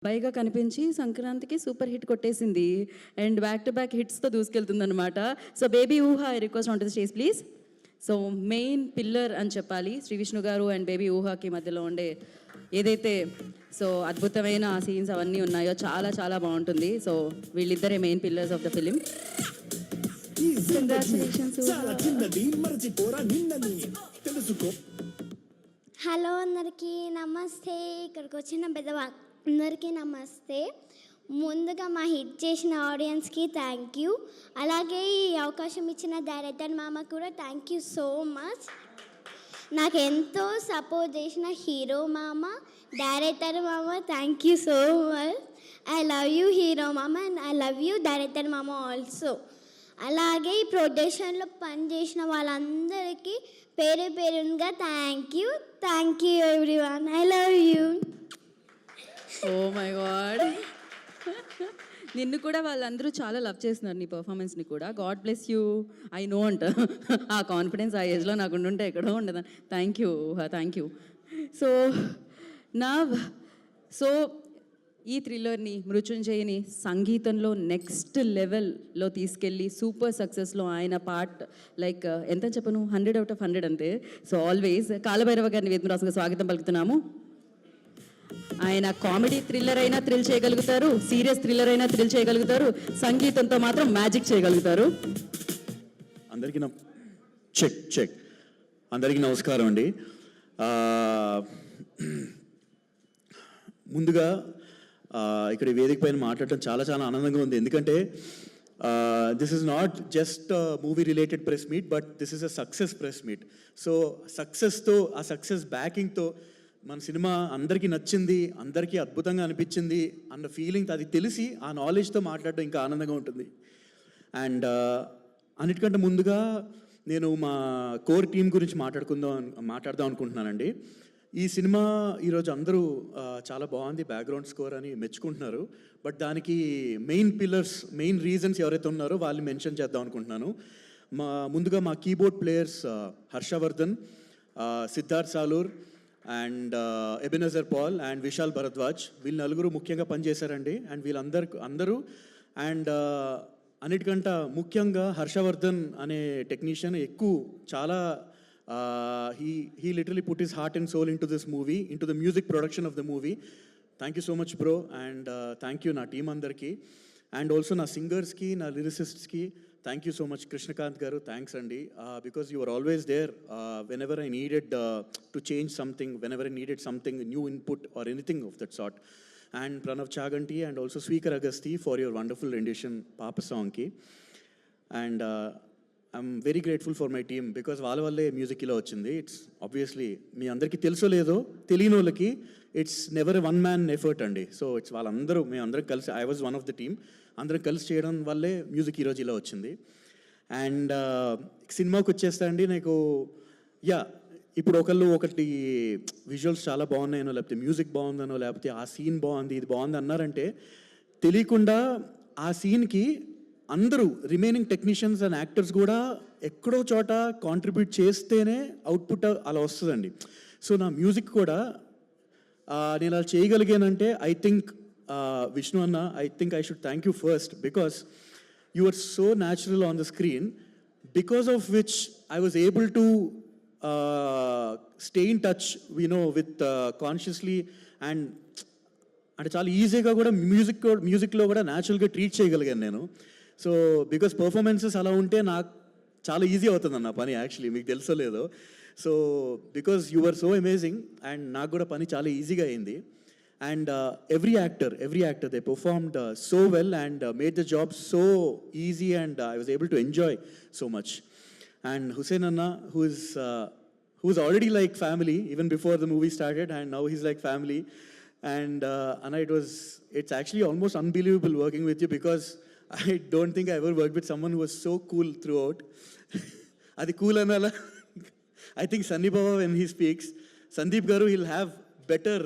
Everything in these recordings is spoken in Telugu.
పైగా కనిపించి సంక్రాంతికి సూపర్ హిట్ కొట్టేసింది అండ్ బ్యాక్ టు బ్యాక్ హిట్స్తో దూసుకెళ్తుంది అనమాట. సో బేబీ ఊహ I request on to the stage please. So main pillar అని చెప్పాలి శ్రీ విష్ణు గారు అండ్ బేబీ ఊహకి మధ్యలో ఉండే ఏదైతే సో అద్భుతమైన సీన్స్ అవన్నీ ఉన్నాయో చాలా చాలా బాగుంటుంది. సో వీళ్ళిద్దరే main pillars of the film. Hello అందరికీ నమస్తే. ఇక్కడికి వచ్చిన పెద్దవాళ్ళందరికీ నమస్తే. ముందుగా మా హిట్ చేసిన ఆడియన్స్కి థ్యాంక్ యూ. అలాగే ఈ అవకాశం ఇచ్చిన డైరెక్టర్ మామ కూడా థ్యాంక్ యూ సో మచ్. నాకు ఎంతో సపోర్ట్ చేసిన హీరో మామ, డైరెక్టర్ మామ, thank you so much. I love you hero మామ and I love you director మామ ఆల్సో. అలాగే ఈ ప్రొడక్షన్లో పనిచేసిన వాళ్ళందరికీ పేరు పేరుగా thank you everyone. I love you. Oh my God, నిన్ను కూడా వాళ్ళందరూ చాలా లవ్ చేస్తున్నారు, నీ పర్ఫార్మెన్స్ని కూడా. God bless you. I know అంట ఆ కాన్ఫిడెన్స్ ఆ ఏజ్లో నాకు ఉండుంటే ఎక్కడో ఉండదు. Thank you. సో ఈ థ్రిల్లర్ని, మృత్యుంజయని సంగీతంలో నెక్స్ట్ లెవెల్లో తీసుకెళ్ళి సూపర్ సక్సెస్లో ఆయన పార్ట్ లైక్ ఎంత చెప్పను, 100 out of 100 అంతే. సో ఆల్వేస్ కాలభైరవ గారిని వేదరాసుగా స్వాగతం పలుకుతున్నాము. ఆయన కామెడీ థ్రిల్లర్ అయినా థ్రిల్ చేయగలుగుతారు, సీరియస్ థ్రిల్లర్ అయినా థ్రిల్ చేయగలుగుతారు, సంగీతంతో మాత్రం మ్యాజిక్ చేయగలుగుతారు. అందరికీ నమస్కారం అండి. ముందుగా ఇక్కడ వేదిక పైన మాట్లాడటం చాలా చాలా ఆనందంగా ఉంది. ఎందుకంటే this is not just movie related press meet, but this is a success press meet. So సక్సెస్తో, ఆ సక్సెస్ బ్యాకింగ్తో మన సినిమా అందరికీ నచ్చింది, అందరికీ అద్భుతంగా అనిపించింది అన్న ఫీలింగ్, అది తెలిసి ఆ నాలెడ్జ్తో మాట్లాడడం ఇంకా ఆనందంగా ఉంటుంది. అండ్ అన్నిటికంటే ముందుగా నేను మా కోర్ టీం గురించి మాట్లాడదాం అనుకుంటున్నానండి. ఈ సినిమా ఈరోజు అందరూ చాలా బాగుంది, బ్యాక్గ్రౌండ్ స్కోర్ అని మెచ్చుకుంటున్నారు. బట్ దానికి మెయిన్ రీజన్స్ ఎవరైతే ఉన్నారో వాళ్ళు మెన్షన్ చేద్దాం అనుకుంటున్నాను. ముందుగా మా keyboard players Harshavardhan, Siddharth Salur and Ebenezer Paul and Vishal Bharadwaj, వీళ్ళు నలుగురు ముఖ్యంగా పనిచేశారండి. అండ్ వీళ్ళందరూ అండ్ అన్నిటికంటే ముఖ్యంగా హర్షవర్ధన్ అనే టెక్నీషియన్ చాలా he literally put his heart and soul into this movie, into the music production of the movie. Thank you so much bro, and thank you na team andarki, and also na singers ki, na lyricists ki thank you so much. Krishnakant garu, thanks andi, because you were always there whenever I needed to change something, whenever I needed something new input or anything of that sort. And Pranav Chaganti and also Sweekar Agasti for your wonderful rendition Papa song ki. And I'm very grateful for my team, because వాళ్ళ వల్లే మ్యూజిక్ ఇలా వచ్చింది. ఇట్స్ ఆబ్వియస్లీ మీ అందరికీ తెలుసో లేదో, తెలియని వాళ్ళకి it's never one man effort అండి. సో ఇట్స్ మేమందరం కలిసి, I was one of the team, అందరం కలిసి చేయడం వల్లే మ్యూజిక్ ఈరోజు ఇలా వచ్చింది. అండ్ సినిమాకి వచ్చేస్తా అండి, నాకు ఇప్పుడు ఒకటి విజువల్స్ చాలా బాగున్నాయనో, లేకపోతే మ్యూజిక్ బాగుందనో, లేకపోతే ఆ సీన్ బాగుంది, ఇది బాగుంది అన్నారంటే తెలియకుండా ఆ సీన్కి అందరూ రిమైనింగ్ టెక్నీషియన్స్ అండ్ యాక్టర్స్ కూడా ఎక్కడో చోట కాంట్రిబ్యూట్ చేస్తేనే అవుట్పుట్ అలా వస్తుందండి. సో నా మ్యూజిక్ కూడా నేను అలా చేయగలిగానంటే ఐ థింక్ విష్ణు అన్న, I think I should thank you first, because you are so natural on the screen, because of which I was able to stay in touch with consciously, and అంటే చాలా ఈజీగా కూడా మ్యూజిక్లో కూడా న్యాచురల్గా ట్రీట్ చేయగలిగాను నేను. సో బికాస్ పర్ఫార్మెన్సెస్ అలా ఉంటే నాకు చాలా ఈజీ అవుతుంది అన్న పని, యాక్చువల్లీ మీకు తెలుసో లేదో. So because you are so amazing, and నాకు కూడా పని చాలా ఈజీగా అయింది. And every actor they performed so well and made the job so easy, and I was able to enjoy so much. And Hussain అన్న, who is already like family even before the movie started, and now he's like family. And Anna, it's actually almost unbelievable working with you, because I don't think I ever worked with someone who was so cool throughout. Adi cool anala. I think Sandeep Baba, when he speaks, Sandeep garu, he'll have better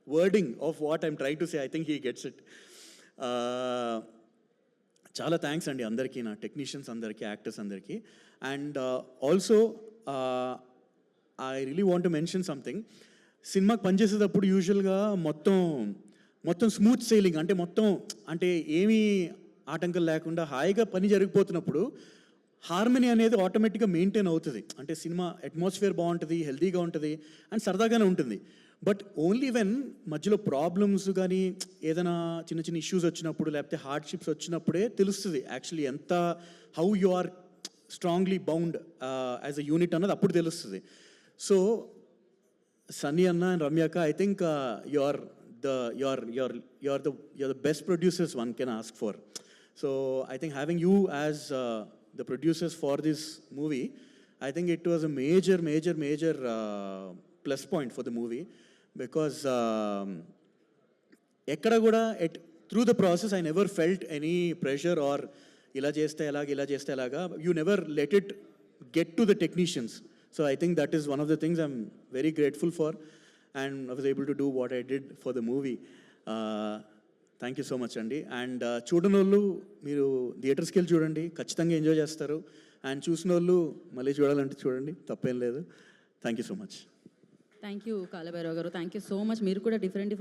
wording of what I'm trying to say. I think he gets it. Chala thanks andi andarki, na technicians andarki, actors andarki. And also I really want to mention something. సినిమాకి పనిచేసేటప్పుడు యూజువల్గా మొత్తం మొత్తం స్మూత్ సెయిలింగ్, అంటే మొత్తం అంటే ఏమీ ఆటంకం లేకుండా హాయిగా పని జరిగిపోతున్నప్పుడు హార్మనీ అనేది ఆటోమేటిక్గా మెయింటైన్ అవుతుంది. అంటే సినిమా అట్మాస్ఫియర్ బాగుంటుంది, హెల్తీగా ఉంటుంది అండ్ సరదాగానే ఉంటుంది. బట్ ఓన్లీ వెన్ మధ్యలో ప్రాబ్లమ్స్ కానీ ఏదైనా చిన్న చిన్న ఇష్యూస్ వచ్చినప్పుడు లేకపోతే హార్డ్షిప్స్ వచ్చినప్పుడే తెలుస్తుంది యాక్చువల్లీ ఎంత how you are strongly bound as a unit అన్నది అప్పుడు తెలుస్తుంది. సో సన్నీ అన్న and Ramyaka, I think you're the best producers one can ask for. So I think having you as the producers for this movie, I think it was a major plus point for the movie, because ఎక్కడ కూడా through the process I never felt any pressure or ఇలా చేస్తే ఎలాగా, you never let it get to the technicians. So I think that is one of the things I'm very grateful for, and I was able to do what I did for the movie. Thank you so much అండి. అండ్ చూడని వాళ్ళు మీరు థియేటర్స్కి వెళ్ళి చూడండి, ఖచ్చితంగా ఎంజాయ్ చేస్తారు. అండ్ చూసిన వాళ్ళు మళ్ళీ చూడాలంటే చూడండి, తప్పేం లేదు. Thank you so much. Thank you Kal Bhairav గారు, థ్యాంక్ యూ సో మచ్. మీరు కూడా డిఫరెంట్